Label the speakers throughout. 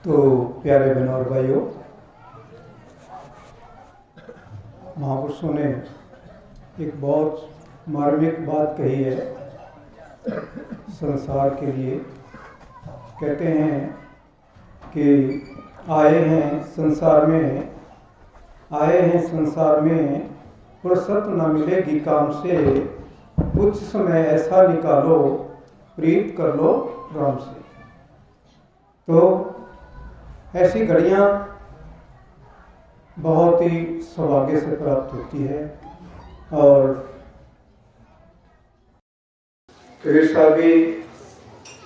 Speaker 1: तो प्यारे बहनों और भाइयों, महापुरुषों ने एक बहुत मार्मिक बात कही है संसार के लिए। कहते हैं कि आए हैं संसार में फुर्सत न मिलेगी काम से, कुछ समय ऐसा निकालो प्रीत कर लो राम से। तो ऐसी घड़ियाँ बहुत ही सौभाग्य से प्राप्त होती है। और कबीर साहब भी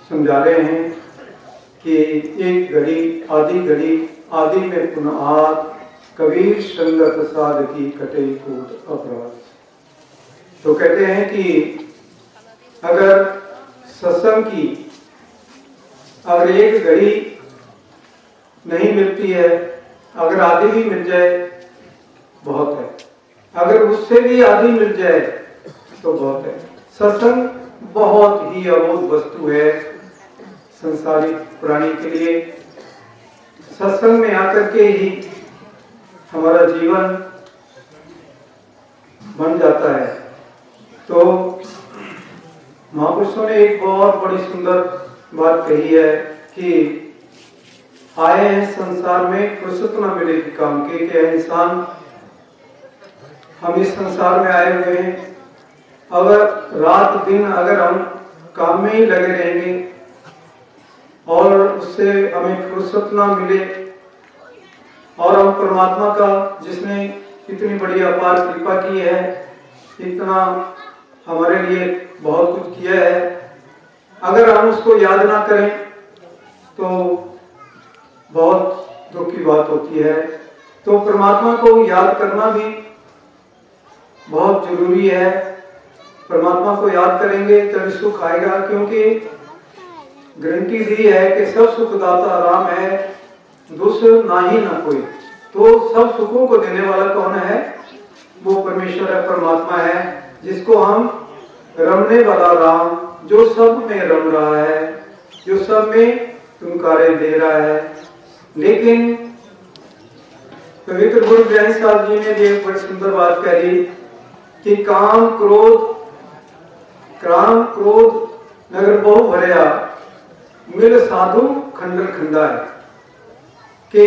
Speaker 1: समझा रहे हैं कि एक घड़ी आदि में पुनः आद, कबीर संगत साध की कटे कूट अपराध। तो कहते हैं कि अगर सत्संग की अगर एक घड़ी नहीं मिलती है, अगर आधी भी मिल जाए बहुत है, अगर उससे भी आधी मिल जाए तो बहुत है। सत्संग बहुत ही अमूल्य वस्तु है संसारिक प्राणी के लिए। सत्संग में आकर के ही हमारा जीवन बन जाता है। तो महापुरुषों ने एक बहुत बड़ी सुंदर बात कही है कि आए हैं संसार में फुर्सत न मिलेगी काम के। क्या इंसान हम इस संसार में आए हुए हैं, अगर रात दिन अगर हम काम में ही लगे रहेंगे और उससे हमें फुर्सत ना मिले, और हम परमात्मा का जिसने इतनी बड़ी अपार कृपा की है, इतना हमारे लिए बहुत कुछ किया है, अगर हम उसको याद ना करें तो बहुत दुख की बात होती है। तो परमात्मा को याद करना भी बहुत जरूरी है। परमात्मा को याद करेंगे तभी सुख आएगा, क्योंकि गारंटी दी है कि सब सुखदाता राम है, दूसरा ना ही ना कोई। तो सब सुखों को देने वाला कौन है? वो परमेश्वर है, परमात्मा है, जिसको हम रमने वाला राम, जो सब में रम रहा है, जो सब में तुमकारे दे रहा है। लेकिन पवित्र गुरु ग्रंथ साहब जी ने भी एक बड़ी सुंदर बात कही कि काम क्रोध नगर बहु भरया, मिल साधु खंडर खंडा है। कि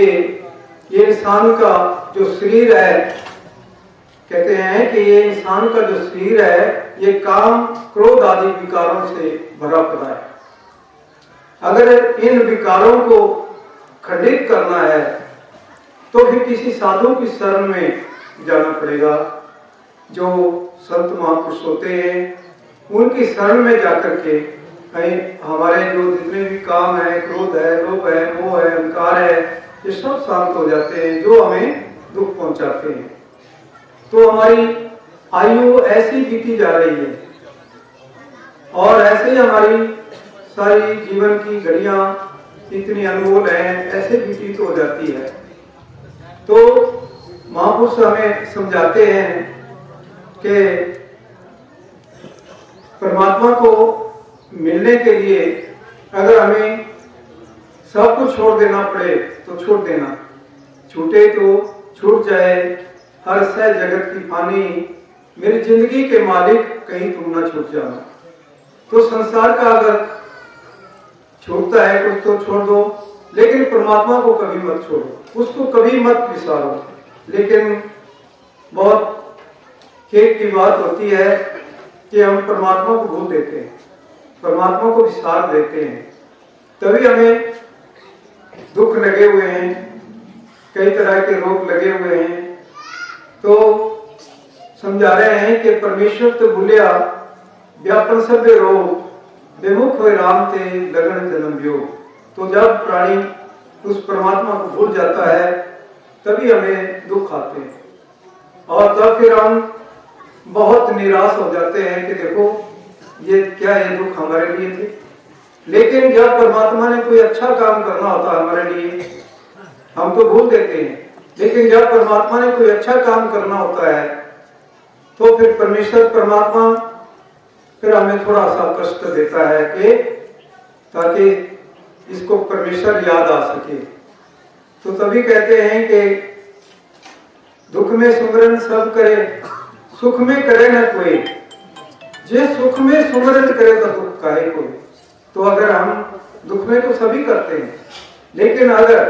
Speaker 1: ये इंसान का जो शरीर है, कहते हैं कि ये इंसान का जो शरीर है, ये काम क्रोध आदि विकारों से भरा पड़ा है। अगर इन विकारों को खंडित करना है तो फिर किसी साधु की शरण में जाना पड़ेगा। जो संत महापुरुष होते हैं उनकी शरण में जाकर के कहीं हमारे जो जितने भी काम है, क्रोध है, लोभ है, मोह है, अहंकार है, ये सब शांत हो जाते हैं जो हमें दुख पहुंचाते हैं। तो हमारी आयु ऐसी बीती जा रही है और ऐसे ही हमारी सारी जीवन की घड़ियां इतनी अनमोल है, ऐसे व्यतीत हो जाती है। तो महापुरुष हमें समझाते हैं कि परमात्मा को मिलने के लिए अगर हमें सब कुछ छोड़ देना पड़े तो छोड़ देना, छूटे तो छूट जाए, हर सह जगत की फानी, मेरी जिंदगी के मालिक कहीं तुम ना छूट जाना। तो संसार का अगर छूटता है कुछ तो छोड़ दो, लेकिन परमात्मा को कभी मत छोड़ो, उसको कभी मत विसारो। लेकिन बहुत खेद की बात होती है कि हम परमात्मा को भूल देते हैं, परमात्मा को विसार देते हैं, तभी हमें दुख लगे हुए हैं, कई तरह के रोग लगे हुए हैं। तो समझा रहे हैं कि परमेश्वर तो भूलिया व्यापन सब रोग, विमुख हुए राम ते लगन जन्म योग। तो जब प्राणी उस परमात्मा को भूल जाता है तभी हमें दुख आते हैं, और तब फिर हम बहुत निराश हो जाते हैं कि देखो ये क्या, ये दुख हमारे लिए थे। लेकिन जब परमात्मा ने कोई अच्छा काम करना होता है हमारे लिए, हम तो भूल देते हैं, लेकिन जब परमात्मा ने कोई अच्छा काम करना होता है तो फिर परमेश्वर परमात्मा फिर हमें थोड़ा सा कष्ट देता है कि ताकि इसको परमेश्वर याद आ सके। तो तभी कहते हैं कि दुख में सुमरन सब करे, सुख में करे न कोई, जे सुख में सुमरन करे तो दुख काहे कोई। तो अगर हम दुख में तो सभी करते हैं, लेकिन अगर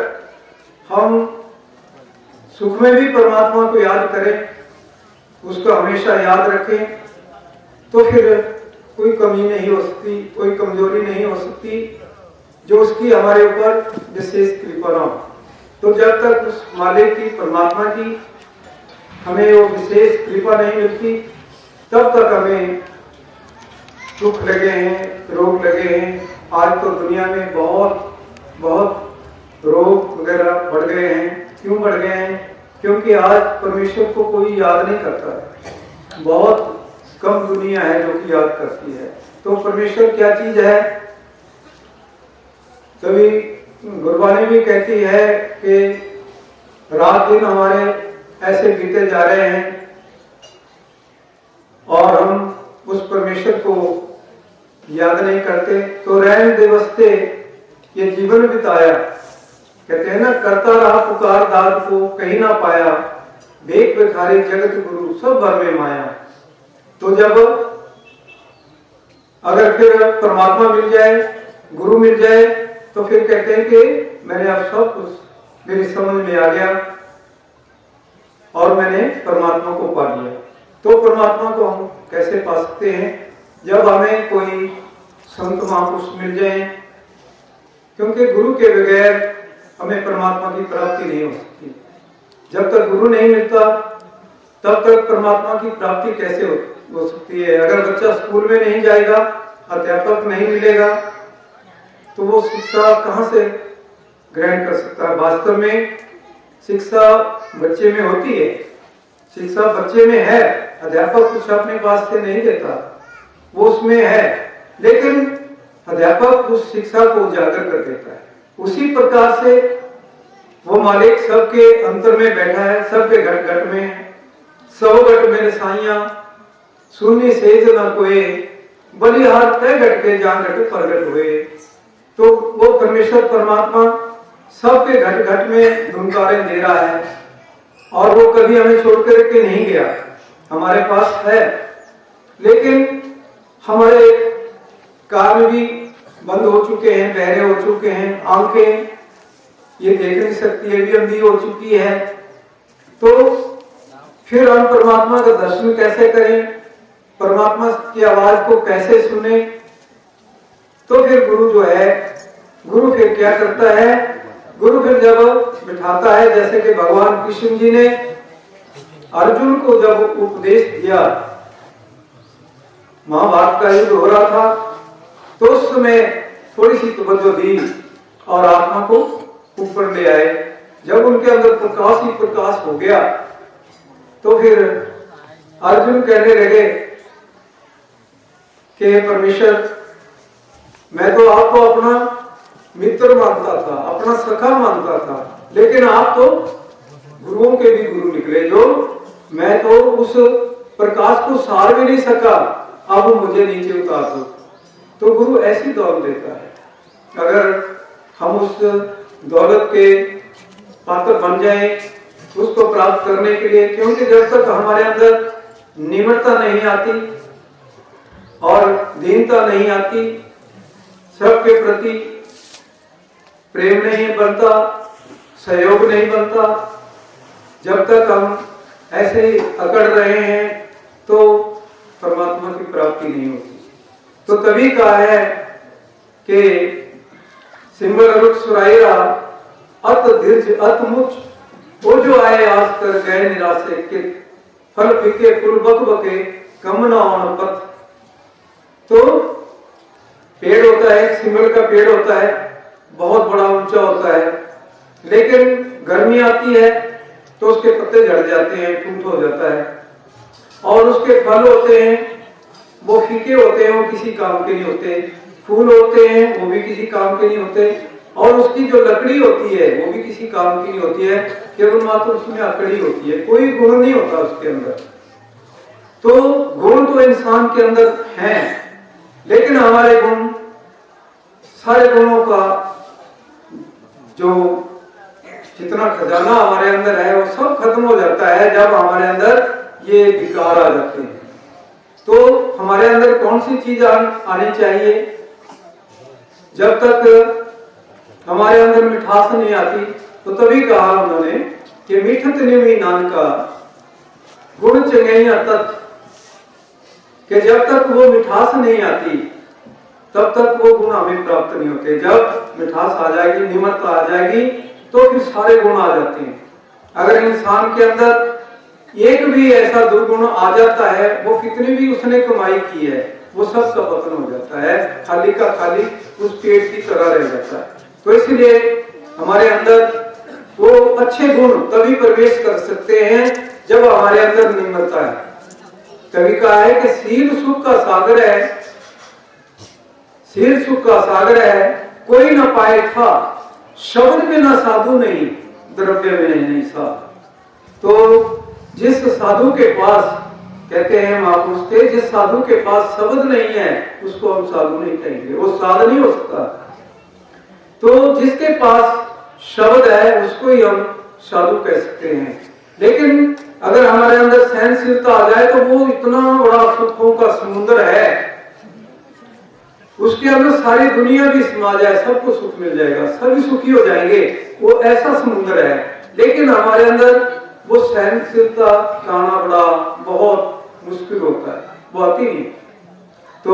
Speaker 1: हम सुख में भी परमात्मा को याद करें, उसको हमेशा याद रखें, तो फिर कोई कमी नहीं हो सकती, कोई कमजोरी नहीं हो सकती जो उसकी हमारे ऊपर विशेष कृपा न हो। तो जब तक उस मालिक की, परमात्मा की हमें वो विशेष कृपा नहीं मिलती, तब तक हमें दुख लगे हैं, रोग लगे हैं। आज तो दुनिया में बहुत बहुत रोग वगैरह बढ़ गए हैं। क्यों बढ़ गए हैं? क्योंकि आज परमेश्वर को कोई याद नहीं करता है। बहुत कम दुनिया है जो कि याद करती है। तो परमेश्वर क्या चीज है? कभी गुरबानी भी कहती है कि रात दिन हमारे ऐसे बीते जा रहे हैं और हम उस परमेश्वर को याद नहीं करते। तो रहन दिवसते ये जीवन बिताया, कहते हैं ना, करता रहा पुकार दाद को कहीं ना पाया, भेख भिखारी जगत गुरु सब भर में माया। तो जब अगर फिर परमात्मा मिल जाए, गुरु मिल जाए, तो फिर कहते हैं कि मैंने अब सब कुछ मेरी समझ में आ गया और मैंने परमात्मा को पा लिया। तो परमात्मा को हम कैसे पा सकते हैं? जब हमें कोई संत महापुरुष मिल जाए, क्योंकि गुरु के बगैर हमें परमात्मा की प्राप्ति नहीं हो सकती। जब तक गुरु नहीं मिलता तब तक परमात्मा की प्राप्ति कैसे हो सकती है? अगर बच्चा स्कूल में नहीं जाएगा, अध्यापक नहीं मिलेगा, तो वो शिक्षा कहाँ से ग्रहण कर सकता है? वास्तव में शिक्षा बच्चे में होती है, शिक्षा बच्चे में है। अध्यापक कुछ अपने पास से नहीं देता, वो उसमें है, लेकिन अध्यापक उस शिक्षा को उजागर कर देता है। उसी प्रकार से वो मालिक सबके अंतर में बैठा है, सबके घट घट में है। सब घट मेरे साइया सुननी सेज न कोई, बलिहार तय घट के जहां घट प्रगट हुए। तो वो परमेश्वर परमात्मा सबके घट घट में धुनकारें दे रहा है और वो कभी हमें छोड़ करके नहीं गया, हमारे पास है। लेकिन हमारे कान भी बंद हो चुके हैं, बहरे हो चुके हैं, आंखें ये देख नहीं सकती है, भी अंधी हो चुकी है। तो फिर हम परमात्मा का दर्शन कैसे करें? परमात्मा की आवाज को कैसे सुने? तो फिर गुरु जो है, गुरु फिर क्या करता है? गुरु फिर जब बिठाता है, जैसे कि भगवान कृष्ण जी ने अर्जुन को जब उपदेश दिया, महाभारत का युद्ध हो रहा था, तो उस समय थोड़ी सी तवज्जो दी और आत्मा को ऊपर ले आए। जब उनके अंदर प्रकाश ही प्रकाश हो गया, तो फिर अर्जुन कहने लगे कि परमेश्वर, मैं तो आपको अपना मित्र मानता था, अपना सखा मानता था, लेकिन आप तो गुरुओं के भी गुरु निकले, जो मैं तो उस प्रकाश को सार भी नहीं सका, अब मुझे नीचे उतार दो। तो गुरु ऐसी दौलत देता है। अगर हम उस दौलत के पात्र बन जाएं उसको प्राप्त करने के लिए, क्योंकि जब तक हमारे अंदर निम्रता नहीं आती और दीनता नहीं आती, सबके प्रति प्रेम नहीं बनता, सहयोग नहीं बनता, जब तक हम ऐसे ही अकड़ रहे हैं तो परमात्मा की प्राप्ति नहीं होती। तो तभी कहा है कि सिमर रुख सुराइरा अत धीर्ज अत मुच, वो जो आए आज कर गए निराशे के, फल फीके फूल बक बके कम न आन पथ। तो पेड़ होता है, सिमर का पेड़ होता है, बहुत बड़ा ऊंचा होता है, लेकिन गर्मी आती है तो उसके पत्ते झड़ जाते हैं, टूट हो जाता है, और उसके फल होते हैं वो फीके होते हैं, वो किसी काम के नहीं होते। फूल होते हैं वो भी किसी काम के नहीं होते, और उसकी जो लकड़ी होती है वो भी किसी काम की नहीं होती है, केवल मात्र उसमें अकड़ी होती है, कोई गुण नहीं होता उसके अंदर। तो गुण तो इंसान के अंदर हैं, लेकिन हमारे गुण, सारे गुणों का जो जितना खजाना हमारे अंदर है वो सब खत्म हो जाता है जब हमारे अंदर ये विकार आ जाते हैं। तो हमारे अंदर कौन सी चीज आनी चाहिए? जब तक हमारे अंदर मिठास नहीं आती, तो तभी कहा उन्होंने कि मीठत निमी नानका गुण चंगैया तत्, कि जब तक वो मिठास नहीं आती तब तक वो गुण हमें प्राप्त नहीं होते। जब मिठास आ जाएगी, निमरता आ जाएगी, तो फिर सारे गुण आ जाते हैं। अगर इंसान के अंदर एक भी ऐसा दुर्गुण आ जाता है, वो कितनी भी उसने कमाई की है, वो सब का पतन हो जाता है, खाली का खाली उस पेट की तरह रह जाता है। तो इसलिए हमारे अंदर वो अच्छे गुण तभी प्रवेश कर सकते हैं जब हमारे अंदर निम्रता है। कभी कहा है कि शील सुख का सागर है, शील सुख का सागर है, कोई न पाए था, शब्द में ना साधु नहीं, द्रव्य में नहीं साध। तो जिस साधु के पास, कहते हैं महापुरुष के, जिस साधु के पास शब्द नहीं है उसको हम साधु नहीं कहेंगे, वो साध नहीं हो सकता। तो जिसके पास शब्द है उसको ही हम साधु कह सकते हैं। लेकिन अगर हमारे अंदर सहनशीलता आ जाए तो वो इतना बड़ा सुखों का समुद्र है, उसके अंदर सारी दुनिया भी समा जाए, सबको सुख मिल जाएगा, सभी सुखी हो जाएंगे, वो ऐसा समुद्र है। लेकिन हमारे अंदर वो सहनशीलता लाना बड़ा बहुत मुश्किल होता है, वो आती नहीं। तो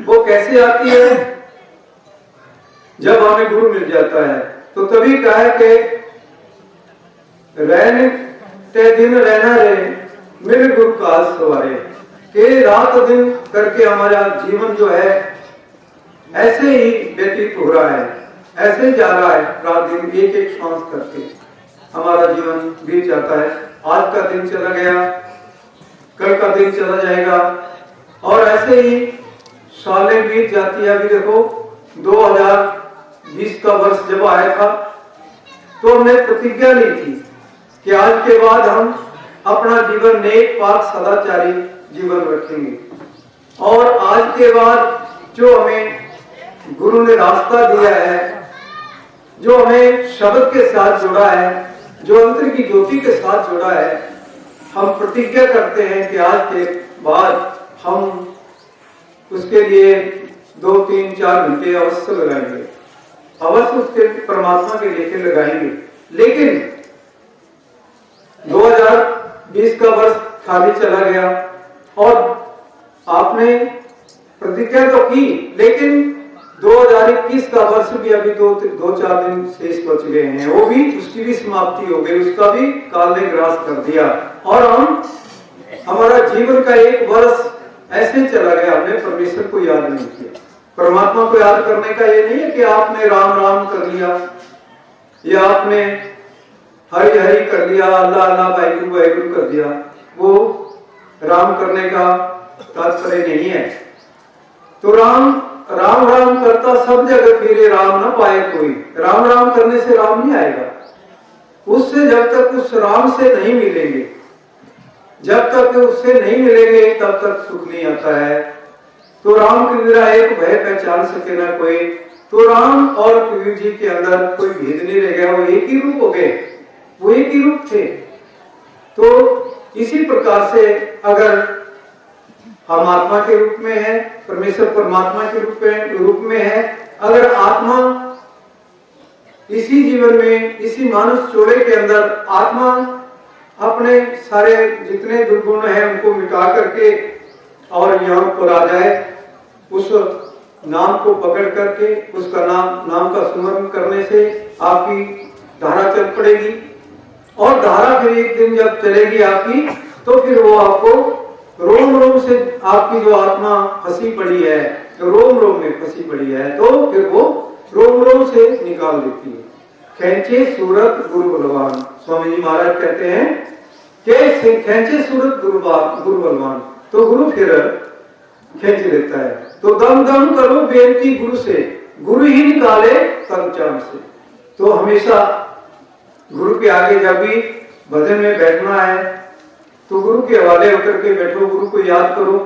Speaker 1: वो कैसे आती है? जब हमें गुरु मिल जाता है। तो तभी कहा है कि रहने ते दिन रहना रे मेरे गुरु काज सवारे, के रात दिन करके हमारा जीवन जो है ऐसे ही व्यतीत हो रहा है, ऐसे ही जा रहा है, रात दिन एक एक श्वास करके हमारा जीवन बीत जाता है। आज का दिन चला गया, कल का दिन चला जाएगा, और ऐसे ही सालें बीत जाती है। अभी देखो 2020 का वर्ष जब आया था तो हमने प्रतिज्ञा ली थी कि आज के बाद हम अपना जीवन नेक पाक सदाचारी जीवन रखेंगे। और आज के बाद जो हमें गुरु ने रास्ता दिया है, जो हमें शब्द के साथ जोड़ा है, जो अंतर की ज्योति के साथ जोड़ा है, हम प्रतिज्ञा करते हैं कि आज के बाद हम उसके लिए 2, 3, 4 घंटे अवश्य लगाएंगे, अवश्य उसके परमात्मा के लेके लगाएंगे। लेकिन 2020 का वर्ष खाली चला गया और आपने प्रतिज्ञा तो की, लेकिन 2021 का वर्ष भी अभी 2-4 दिन शेष बच गए हैं, वो भी उसकी भी समाप्ति हो गई, उसका भी काल ने ग्रास कर दिया। और हमारा जीवन का एक वर्ष ऐसे चला गया, हमने परमेश्वर को याद नहीं किया। परमात्मा को याद करने का ये नहीं है कि आपने राम राम कर लिया या आपने हरि हरि कर लिया, अल्लाह अल्लाह वाहिगुरु वाहिगुरु कर दिया, वो राम करने का तात्पर्य नहीं है। तो राम राम करता सब जगह फिरे, राम ना पाए कोई। राम राम करने से राम नहीं आएगा, उससे जब तक उस राम से नहीं मिलेंगे, जब तक उससे नहीं मिलेंगे तब तक सुख नहीं आता है। तो राम की मेरा एक भय पहचान सके ना कोई। तो राम और कबीर जी के अंदर कोई भेद नहीं रह गया, वो एक ही रूप हो गए, वो एक ही रूप थे। तो इसी प्रकार से अगर हम आत्मा के रूप में है, परमेश्वर परमात्मा के रूप में है, अगर आत्मा इसी जीवन में, इसी मानस चोड़े के अंदर आत्मा अपने सारे जितने दुर्गुण हैं उनको मिटा करके और यहाँ पर आ जाए, उस नाम को पकड़ करके उसका नाम का स्मरण करने से आपकी धारा चल पड़ेगी। और धारा फिर एक दिन जब चलेगी आपकी, तो फिर वो आपको रोम रोम से, आपकी जो आत्मा फंसी पड़ी है, रोम रोम में फंसी पड़ी है, तो फिर वो रोम रोम से निकाल देती है। खेचे सूरत गुरु बलवान, स्वामी जी महाराज कहते हैं कि खेचे सूरत गुरु बलवान, तो गुरु फिर खींच लेता है। तो दम दम करो बेनती गुरु से, गुरु ही निकाले तन चाम से। तो हमेशा गुरु के आगे जब भी भजन में बैठना है तो गुरु के हवाले होकर के बैठो, गुरु को याद करो,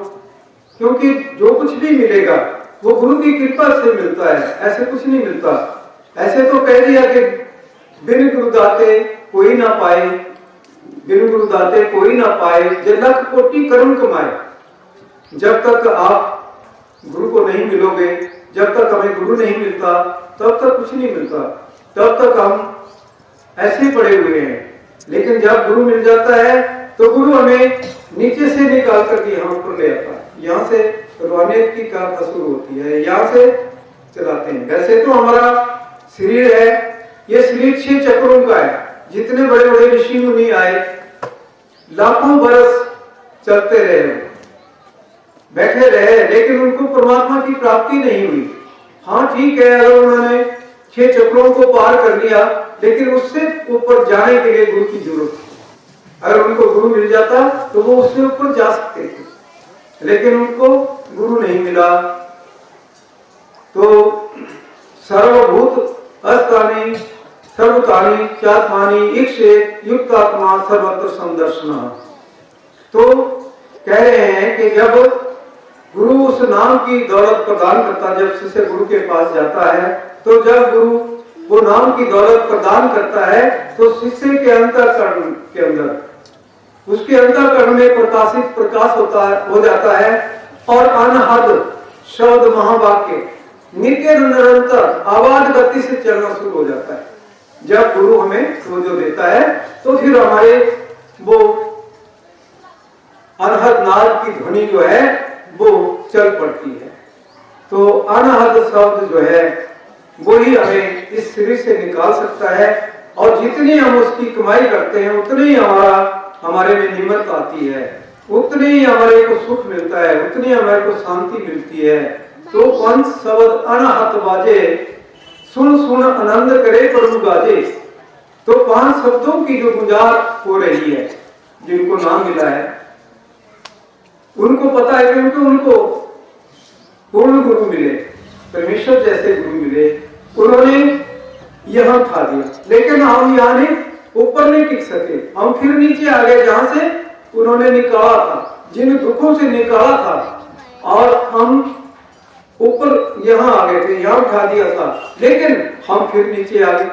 Speaker 1: क्योंकि जो कुछ भी मिलेगा वो गुरु की कृपा से मिलता है, ऐसे कुछ नहीं मिलता। ऐसे तो कह दिया कि बिन गुरु दाते कोई ना पाए, बिन गुरु दाते कोई ना पाए, जब लख कोटि कर्म कमाए। जब तक आप गुरु को नहीं मिलोगे, जब तक हमें गुरु नहीं मिलता, तब तक कुछ नहीं मिलता, तब तक हम ऐसे ही पड़े हुए हैं। लेकिन जब गुरु मिल जाता है तो गुरु हमें नीचे से निकाल करके यहाँ ऊपर ले आता है। यहाँ से रूहानियत की गाथा शुरू होती है, यहाँ से चलाते हैं। वैसे तो हमारा शरीर है, ये शरीर 6 चक्रों का है। जितने बड़े बड़े ऋषि मुनि आए, लाखों बरस चलते रहे, बैठे रहे, लेकिन उनको परमात्मा की प्राप्ति नहीं हुई। हाँ ठीक है, अगर उन्होंने 6 चक्रों को पार कर लिया, लेकिन उससे ऊपर जाने के लिए गुरु की जरूरत थी। अगर उनको गुरु मिल जाता तो वो उससे ऊपर जा सकते थे, लेकिन उनको गुरु नहीं मिला। तो सर्वभूत अस्तानि सर्वतानि चात्मानि ईक्षेत युक्तात्मा सर्वत्र समदर्शनः। तो कह रहे हैं कि जब गुरु उस नाम की दौलत प्रदान करता, जब शिष्य गुरु के पास जाता है, तो जब गुरु वो नाम की दौलत प्रदान करता है तो शिष्य के अंतःकरण के अंदर, उसके अंतःकरण में प्रकाशित प्रकाश हो जाता है, और अनहद शब्द महावाक्य नित्य निरंतर आवाज गति से चलना शुरू हो जाता है। जब गुरु हमें वो जो देता है तो फिर हमारे वो अनहद नाद की ध्वनि जो है वो चल पड़ती है। तो अनहद शब्द जो है वही हमें इस शरीर से निकाल सकता है, और जितनी हम उसकी कमाई करते हैं उतनी हमारे में निमरता आती है, उतनी ही हमारे को सुख मिलता है, उतनी हमारे को शांति मिलती है। तो पंच शब्द अनहत बाजे, सुन सुन आनंद करे प्रभु गाजे। तो 5 शब्दों की जो गुंजार हो रही है, जिनको नाम मिला है, उनको पता है क्योंकि उनको पूर्ण गुरु मिले, परमेश्वर जैसे गुरु मिले, उन्होंने यहां उठा दिया। लेकिन हम यहाँ नहीं ऊपर नहीं टिक सके, हम फिर नीचे आ गए जहां से उन्होंने निकाला था, जिन दुखों से निकाला था, और हम ऊपर यहाँ आ गए थे, यहाँ उठा दिया था, लेकिन हम फिर नीचे आ गए।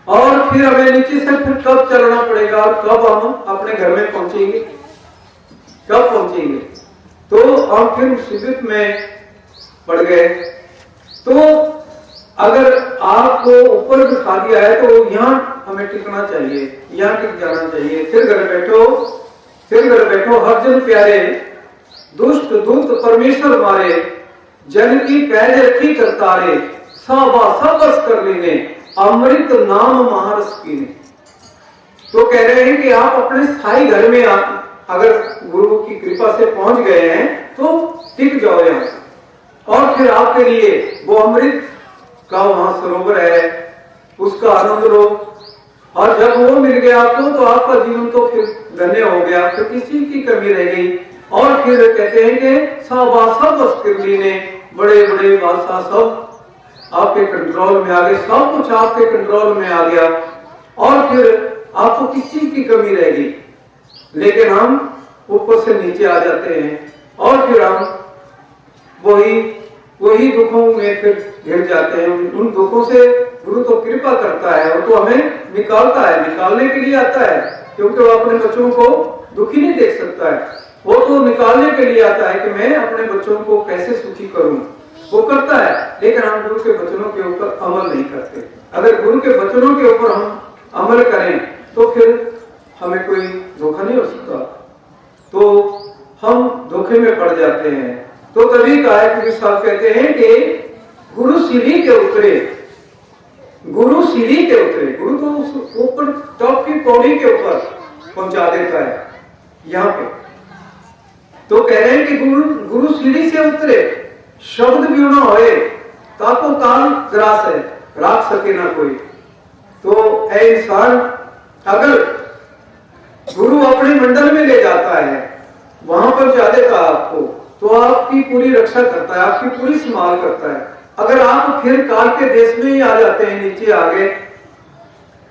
Speaker 1: और फिर हमें नीचे से फिर कब चलना पड़ेगा और कब हम अपने घर में पहुंचेंगे, कब पहुंचेंगे? तो हम फिर मुसीबत में पड़ गए। तो अगर आपको ऊपर बिठा दिया है तो यहाँ हमें टिकना चाहिए, यहाँ टिक जाना चाहिए। फिर घर बैठो, फिर घर बैठो, हर जन प्यारे, दुष्ट दूत परमेश्वर मारे, जन की पैज रखी करतारे, साबा सबस कर लेने, अमृत नाम महारस पीने। तो कह रहे हैं कि आप अपने स्थायी घर में अगर गुरु की कृपा से पहुंच गए हैं तो टिक जाओ यहाँ, और फिर आपके लिए वो अमृत का वहां सरोवर है, उसका आनंद लो। और जब वो मिल गया आपको तो आपका जीवन तो फिर धन्य हो गया, फिर किसी की कमी रह गई। और फिर कहते हैं कि सब ने बड़े बड़े बादशाह सब आपके कंट्रोल में आ गए, सब कुछ आपके कंट्रोल में आ गया, और फिर आपको किस चीज की कमी रहेगी। लेकिन हम ऊपर से नीचे आ जाते हैं, और फिर हम वही दुखों में फिर घिर जाते हैं। उन दुखों से गुरु तो कृपा करता है, वो तो हमें निकालता है, निकालने के लिए आता है, क्योंकि वो अपने बच्चों को दुखी नहीं देख सकता है, वो तो निकालने के लिए आता है कि मैं अपने बच्चों को कैसे सुखी करूं, वो करता है। लेकिन हम गुरु के वचनों के ऊपर अमल नहीं करते। अगर गुरु के वचनों के ऊपर हम अमल करें तो फिर हमें कोई धोखा नहीं हो सकता, तो हम धोखे में पड़ जाते हैं। तो तभी कहा कि साहब कहते हैं कि गुरु सीढ़ी के उतरे, गुरु सीढ़ी के उतरे, गुरु तो उस ऊपर टॉप की पौड़ी के ऊपर पहुंचा देता है यहाँ पे। तो कह रहे हैं कि गुरु सीढ़ी से उतरे, शब्द भी ना होए, ताको कान ग्रास है, राख सके ना कोई। तो ऐ इंसान, अगर गुरु अपने मंडल में ले जाता है, वहां पर जा देता आपको, तो आपकी पूरी रक्षा करता है, आपकी पूरी संभाल करता है। अगर आप फिर काल के देश में ही आ जाते हैं, नीचे आ गए,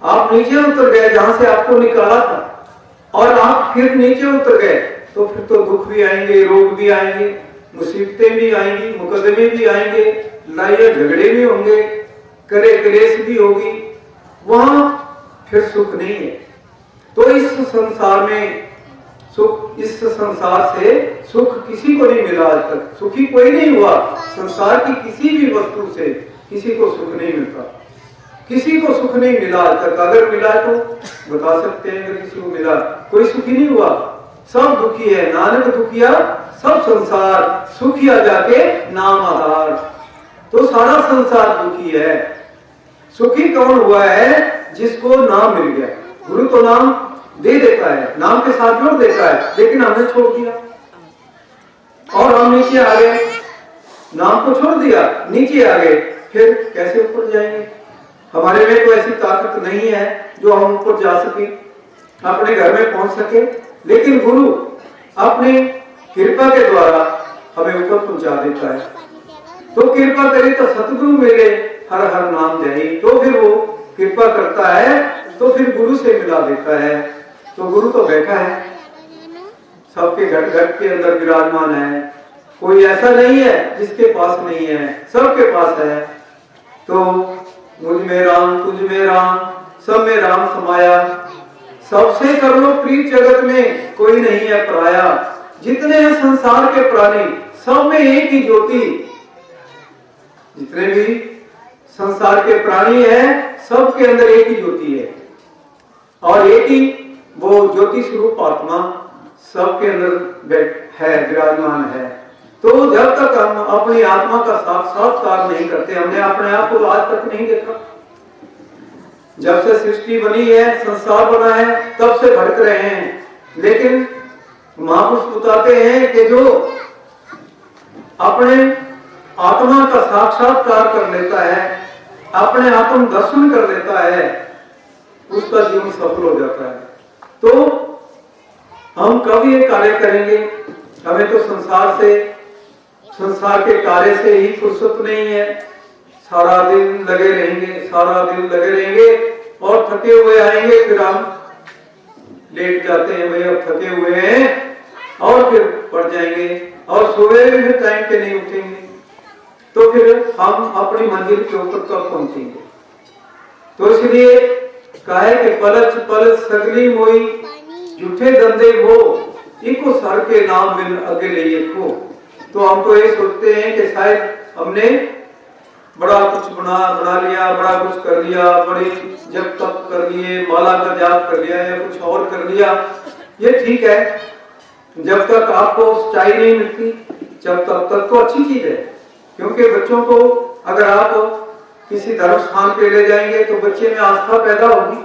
Speaker 1: आप नीचे उतर गए जहां से आपको निकाला था, और आप फिर नीचे उतर गए, तो फिर तो दुख भी आएंगे, रोग भी आएंगे, मुसीबतें भी आएंगी, मुकदमे भी आएंगे, लड़ाइयां झगड़े भी होंगे, करे क्लेश भी होगी, वहां फिर सुख नहीं है। तो इस संसार में सुख, इस संसार से सुख किसी को नहीं मिला आज तक, सुखी कोई नहीं हुआ। संसार की किसी भी वस्तु से किसी को सुख नहीं मिलता, किसी को सुख नहीं मिला आज तक। अगर मिला तो बता सकते हैं अगर किसी को मिला, कोई सुखी नहीं हुआ, सब दुखी है। नानक दुखिया सब संसार, सुखिया जाके नाम आधार। तो सारा संसार दुखी है। सुखी कौन हुआ है? जिसको नाम मिल गया। गुरु तो नाम दे देता है, नाम के साथ जोड़ देता है, लेकिन हमने छोड़ दिया और हम नीचे आ गए। नाम को छोड़ दिया, नीचे आ गए, फिर कैसे ऊपर जाएंगे? हमारे में तो ऐसी ताकत नहीं है जो हम ऊपर जा सके, अपने घर में पहुंच सके। लेकिन गुरु अपनी कृपा के द्वारा हमें ऊपर पहुंचा देता है। तो कृपा करे तो सतगुरु मिले, हर हर नाम जय। तो फिर वो कृपा करता है तो फिर गुरु से मिला देता है। तो गुरु तो बैठा है, सबके घट घट के अंदर विराजमान है। कोई ऐसा नहीं है जिसके पास नहीं है, सबके पास है। तो मुझ में राम, तुझ में राम, सब में राम समाया। सबसे कर लो प्रीत, जगत में कोई नहीं है पराया। जितने हैं संसार के प्राणी, सब में एक ही ज्योति। जितने भी संसार के प्राणी हैं, सबके अंदर एक ही ज्योति है और एक ही वो ज्योति स्वरूप आत्मा सबके अंदर है, विराजमान है। तो जब तक हम अपनी आत्मा का साक्षात्कार नहीं करते, हमने अपने आप को आज तक नहीं देखा। जब से सृष्टि बनी है, संसार बना है, तब से भटक रहे हैं। लेकिन महापुरुष बताते हैं कि जो अपने आत्मा का साक्षात्कार कर लेता है, अपने आत्म दर्शन कर लेता है, उसका जीवन सफल हो जाता है। तो हम कब ये कार्य करेंगे? हमें तो संसार के कार्य से ही फुर्सत नहीं है। सारा दिन लगे रहेंगे, सारा दिन लगे रहेंगे और थके हुए आएंगे, फिर हम लेट जाते हैं, भाई अब थके हुए हैं, और फिर पड़ जाएंगे और सुबह भी टाइम पे नहीं उठेंगे। तो फिर हम अपनी मंजिल के ऊपर कब पहुंचेंगे? तो इसलिए कहे कि पलच पलच सगली मोई, झूठे धंधे वो इको सर के नाम मिल अकेले ये खो। तो हम तो ये सोचते हैं कि शायद हमने बड़ा कुछ बना लिया, बड़ा कुछ कर लिया, बड़ी जब तप कर लिए, माला का जाप कर लिया या कुछ और कर लिया। ये ठीक है, जब तक आपको सच्चाई नहीं मिलती जब तक तो अच्छी चीज है। क्योंकि बच्चों को अगर आप किसी धर्म स्थान पे ले जाएंगे तो बच्चे में आस्था पैदा होगी,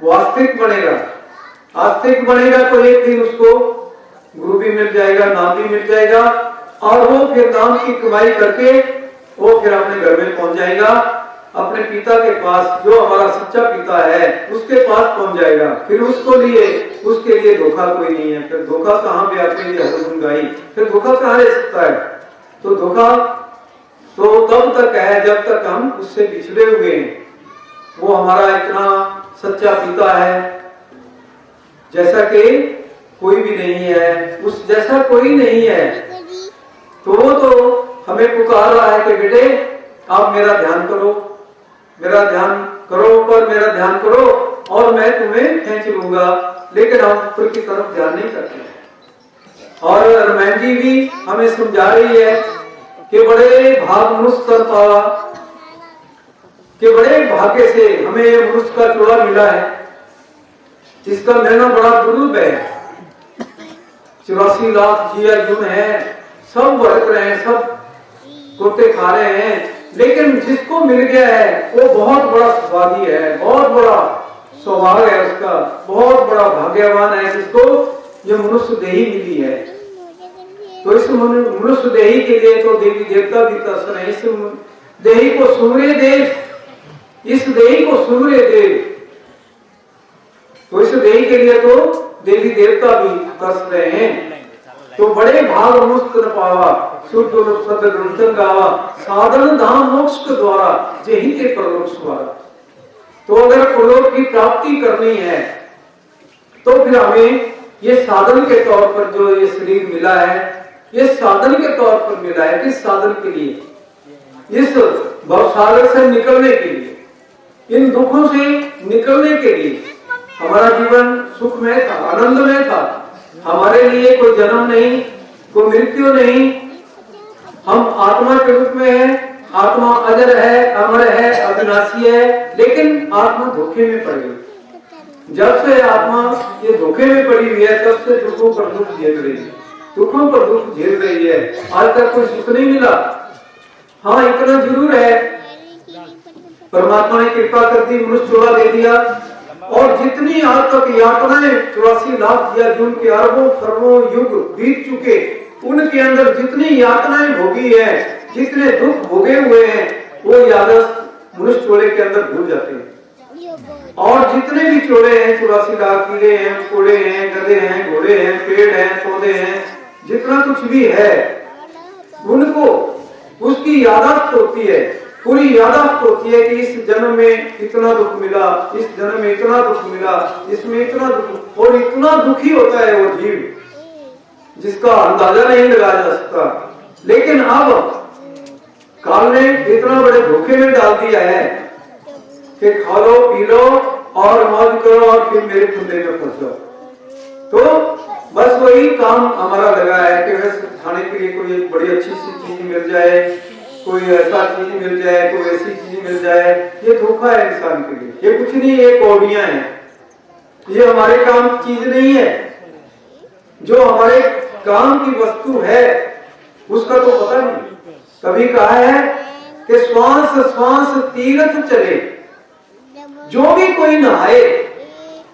Speaker 1: वो आस्तिक बनेगा। आस्तिक बनेगा तो एक दिन उसको गुरु भी मिल जाएगा, नाम भी मिल जाएगा, और वो फिर नाम की कमाई करके वो फिर अपने घर में पहुंच जाएगा, अपने पिता के पास, जो हमारा सच्चा पिता है उसके पास पहुंच जाएगा। फिर उसके लिए धोखा कोई नहीं है। फिर धोखा कहाँ पे आपके लिए हरगुन गाई, फिर धोखा कहाँ ले सकता है? तो धोखा तो तब तक है जब तक हम उससे पिछड़े हुए हैं। वो हमारा इतना सच्चा पिता है जैसा कि कोई भी नहीं है, उस जैसा कोई नहीं है। तो वो तो हमें पुकार रहा है कि बेटे आप मेरा ध्यान करो, मेरा ध्यान करो, पर मेरा ध्यान करो और मैं तुम्हें खींच लूंगा। लेकिन हम ऊपर की तरफ ध्यान नहीं करते। और रमैन जी भी हमें समझा रही है कि बड़े भाग मनुष्य पावा, कि बड़े भाग्य से हमें ये मनुष्य का जोड़ा मिला है, जिसका मिलना बड़ा दुर्लभ है। 84 लाख जिया जुन है, सब भटक रहे हैं, सब कुत्ते खा रहे हैं, लेकिन जिसको मिल गया है वो बहुत बड़ा सौभागी है, बहुत बड़ा सौभाग्य है उसका, बहुत बड़ा भाग्यवान है जिसको ये मनुष्य देही मिली है। तो इस मनुष्य देही के लिए तो देवी देवता भी तरस रहे हैं। इस देही को सुमरे देव, इस देही को सुमरे देव। तो इस देही के लिए तो देवी देवता भी तरस रहे हैं। तो बड़े भाग मनुष्य न पावा, शुद्ध सद ग्रंथन गावा, साधन धाम मोक्ष के द्वारा जेहि के परलोक द्वारा। तो अगर परलोक की प्राप्ति करनी है तो फिर हमें ये साधन के तौर पर जो ये शरीर मिला है, ये साधन के तौर पर मिला है। किस साधन के लिए? इस भवसागर से निकलने के लिए। इन दुखों से निकलने के लिए हमारा जीवन सुखमय था, आनंदमय था। हमारे लिए कोई जन्म नहीं, कोई मृत्यु नहीं। हम आत्मा के रूप में है, आत्मा अजर है, अमर है, अविनाशी है, लेकिन आत्मा धोखे में पड़ गई। जब से आत्मा ये धोखे में पड़ी हुई है, तब से दुखों पर दुख झेल रही है, दुखों पर दुख झेल रही है। आज तक कोई सुख नहीं मिला। हाँ, इतना जरूर है, परमात्मा ने कृपा कर दी, मनुष्य जोड़ा दे दिया, और जितनी आज तक यातनाएं 84 लाख दिया, जो उनके अरबों खरबों युग बीत चुके, उनके अंदर जितनी यातनाएं भोगी है, जितने दुख भोगे हुए हैं, वो यादस मनुष्य जोड़े के अंदर भूल जाते हैं। और जितने भी जोड़े हैं, 84 लाख कीड़े हैं, कोड़े हैं, गधे हैं, घोड़े हैं, पेड़ हैं, पौधे हैं, जितना कुछ भी है, उनको उसकी यादाश्त होती है, पूरी यादाश्त होती है कि इस जन्म में इतना दुख मिला, इस जन्म में इतना दुख मिला, इसमें इतना दुख, और इतना दुखी होता है वो जीव जिसका अंदाजा नहीं लगाया जा सकता। लेकिन अब काल ने इतना बड़े धोखे में डाल दिया है कि खा लो, पी लो और मौज करो और फिर मेरे फंदे में फंस जाओ। तो बस वही काम हमारा लगा है कि बस खाने के लिए कोई बड़ी अच्छी सी चीज मिल जाए, कोई ऐसा चीज मिल जाए, कोई ऐसी चीज मिल जाए। ये धोखा है इंसान के लिए, ये कुछ नहीं, ये कौड़ियां हैं, ये हमारे काम की चीज नहीं है। जो हमारे काम की वस्तु है उसका तो पता नहीं। कभी कहा है कि श्वास श्वास तीर्थ चले, जो भी कोई नहाए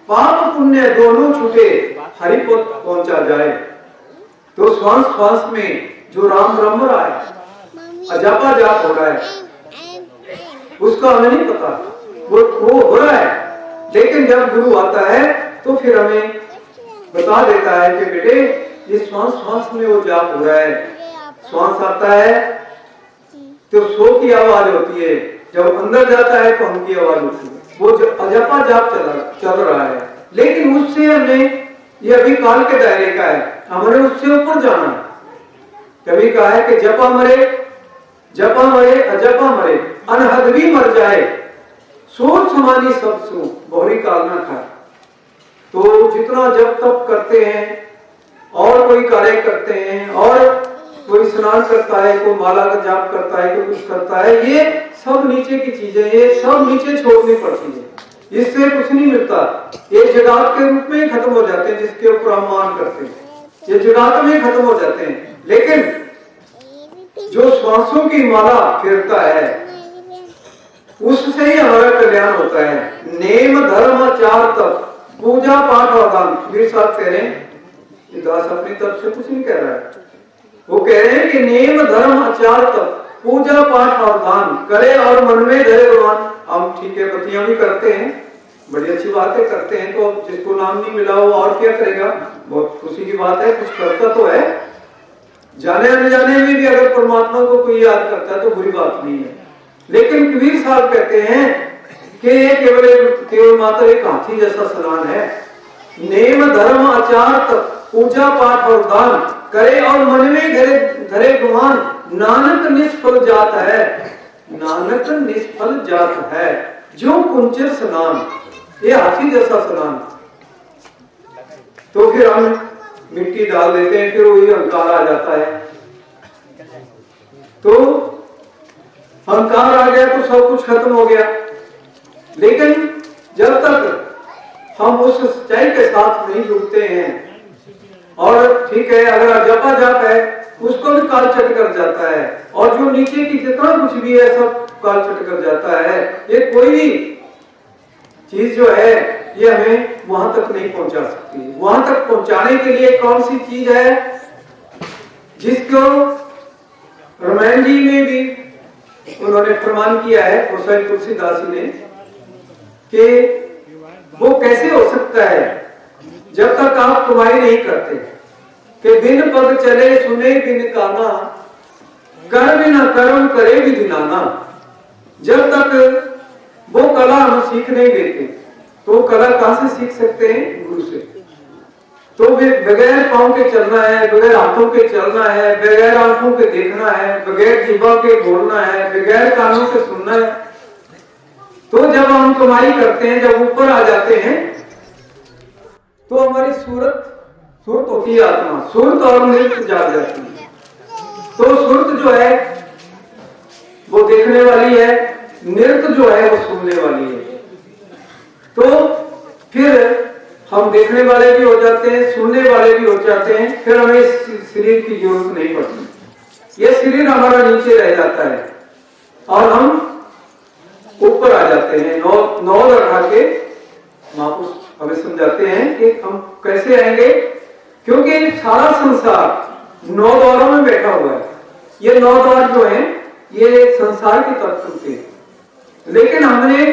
Speaker 1: पाप पुण्य दोनों छूटे, हरिपद पहुंचा जाए। तो श्वास श्वास में जो राम रम रहा है, अजापा जाप हो रहा है, उसका हमें नहीं पता, वो हो रहा है। लेकिन जब गुरु आता है तो फिर हमें बता देता है कि बेटे ये श्वास श्वास में वो जाप हो रहा है। श्वास आता है तो सो की आवाज होती है, जब अंदर जाता है तो हम की आवाज होती है। वो अजपा जाप चल रहा है, लेकिन उससे हमें, ये अभी काल के दायरे का है, हमने उससे ऊपर जाना है। कभी कहा है कि जपा मरे अजपा मरे, अनहद भी मर जाए, सोच समानी सब सो बहुरी काल ना खाए। तो जितना जब तप करते हैं और कोई कार्य करते हैं, और कोई स्नान करता है, कोई माला का जाप करता है, कोई कुछ करता है, ये सब नीचे की चीजें, ये सब नीचे छोड़नी पड़ती है, इससे कुछ नहीं मिलता। ये जगात के रूप में खत्म हो जाते हैं, जिसके ऊपर हम मान करते हैं, ये जगात में खत्म हो जाते हैं। लेकिन जो श्वासों की माला फेरता है, उससे ही हमारा कल्याण होता है। नेम धर्म आचार तप पूजा पाठ और दान, मेरे साथ कह रहे हैं, दास अपनी तरफ से कुछ नहीं कह रहा है, वो कह रहे हैं कि नेम धर्म आचार तप पूजा पाठ और दान करे और मन में धरे भगवान। हम ठीक है, पतियां भी करते हैं, बड़ी अच्छी बात है, करते हैं, तो जिसको नाम नहीं मिला वो और क्या करेगा, बहुत खुशी की बात है, कुछ करता तो है। जाने अनजाने में भी अगर परमात्मा को कोई याद करता है तो बुरी बात नहीं है। लेकिन कबीर साहब कहते हैं कि ये केवल मात्र एक हाथी जैसा स्नान है। नेम धर्म आचार तप पूजा पाठ और दान करे और मन में धरे गुमान, नानक निष्फल जात है, नानक निष्फल जात है, जो कुंचर स्नान, ये हाथी जैसा स्नान। तो फिर हम मिट्टी डाल देते हैं, फिर वही अहंकार आ जाता है। तो अहंकार आ गया तो सब कुछ खत्म हो गया। लेकिन जब तक हम उस सच्चाई के साथ नहीं जुड़ते हैं, और ठीक है अगर जपा जाप है उसको भी काल चट कर जाता है, और जो नीचे की जितना कुछ भी है सब काल चट कर जाता है। ये कोई भी चीज जो है ये हमें वहां तक नहीं पहुंचा सकती। वहां तक पहुंचाने के लिए कौन सी चीज है जिसको रामायण जी में भी उन्होंने प्रमाण किया है, गोसाई तुलसीदास जी ने, कि वो कैसे हो सकता है जब तक आप कमाई नहीं करते, कि बिन पग चले सुने बिन काना, कर बिना कर्म करे विधि नाना। जब तक वो कला हम सीख नहीं लेते तो कला कहां से सीख सकते हैं? गुरु से। तो बगैर पांव के चलना है, बगैर हाथों के चलना है, बगैर आंखों के देखना है, बगैर जीवा के बोलना है, बगैर कानों के सुनना है। तो जब हम कमाई करते हैं, जब ऊपर आ जाते हैं, तो हमारी सूरत होती है आत्मा, सूरत और नृत्य जाग जाती है। तो सूरत जो है वो देखने वाली है, नृत्य जो है वो सुनने वाली है। तो फिर हम देखने वाले भी हो जाते हैं, सुनने वाले भी हो जाते हैं, फिर हमें इस शरीर की जरूरत नहीं पड़ती। ये शरीर हमारा नीचे रह जाता है और हम ऊपर आ जाते हैं। नौ रखा के महापुरुष हमें समझाते हैं कि हम कैसे आएंगे, क्योंकि सारा संसार 9 द्वारों में बैठा हुआ है। ये 9 द्वार जो हैं ये संसार के तत्व थे, लेकिन हमने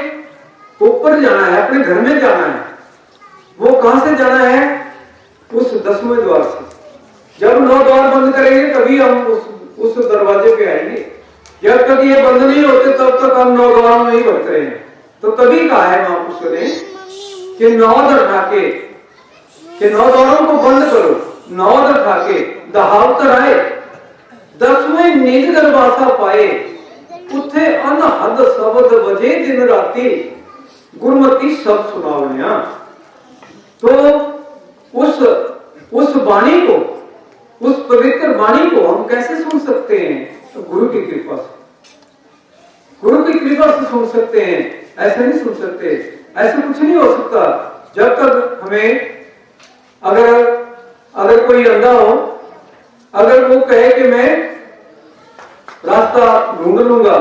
Speaker 1: ऊपर जाना है, अपने घर में जाना है। वो कहां से जाना है? उस 10वें द्वार से। जब 9 द्वार बंद करेंगे तभी हम उस दरवाजे पे आएंगे। जब तक ये बंद नहीं होते तब तक हम 9 द्वारों में ही बढ़ते हैं। तो तभी कहा है महापुरुषों ने कि 9 उठा के 9 द्वारों को बंद करो, 9 उठा के दहावतर आए, 10वें निज दरवासा पाए, उथे अनहद शब्द बजे दिन राती, गुरमति सब सुनावनिया। तो उस वाणी को, उस पवित्र वाणी को हम कैसे सुन सकते हैं? तो गुरु की कृपा से, गुरु की कृपा से सुन सकते हैं। ऐसे नहीं सुन सकते, ऐसा कुछ नहीं हो सकता जब तक हमें, अगर कोई अंधा हो, अगर वो कहे कि मैं रास्ता ढूंढ लूंगा,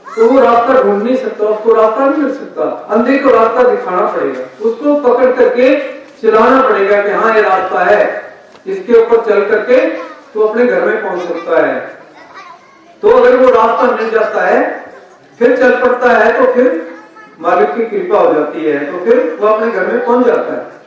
Speaker 1: तो वो रास्ता ढूंढ नहीं सकता, उसको रास्ता नहीं मिल सकता। अंधे को रास्ता दिखाना पड़ेगा, उसको पकड़ करके चलाना पड़ेगा कि हाँ ये रास्ता है, इसके ऊपर चल करके तो अपने घर में पहुंच सकता है। तो अगर वो रास्ता मिल जाता है, फिर चल पड़ता है, तो फिर मालिक की कृपा हो जाती है, तो फिर वो अपने घर में पहुंच जाता है।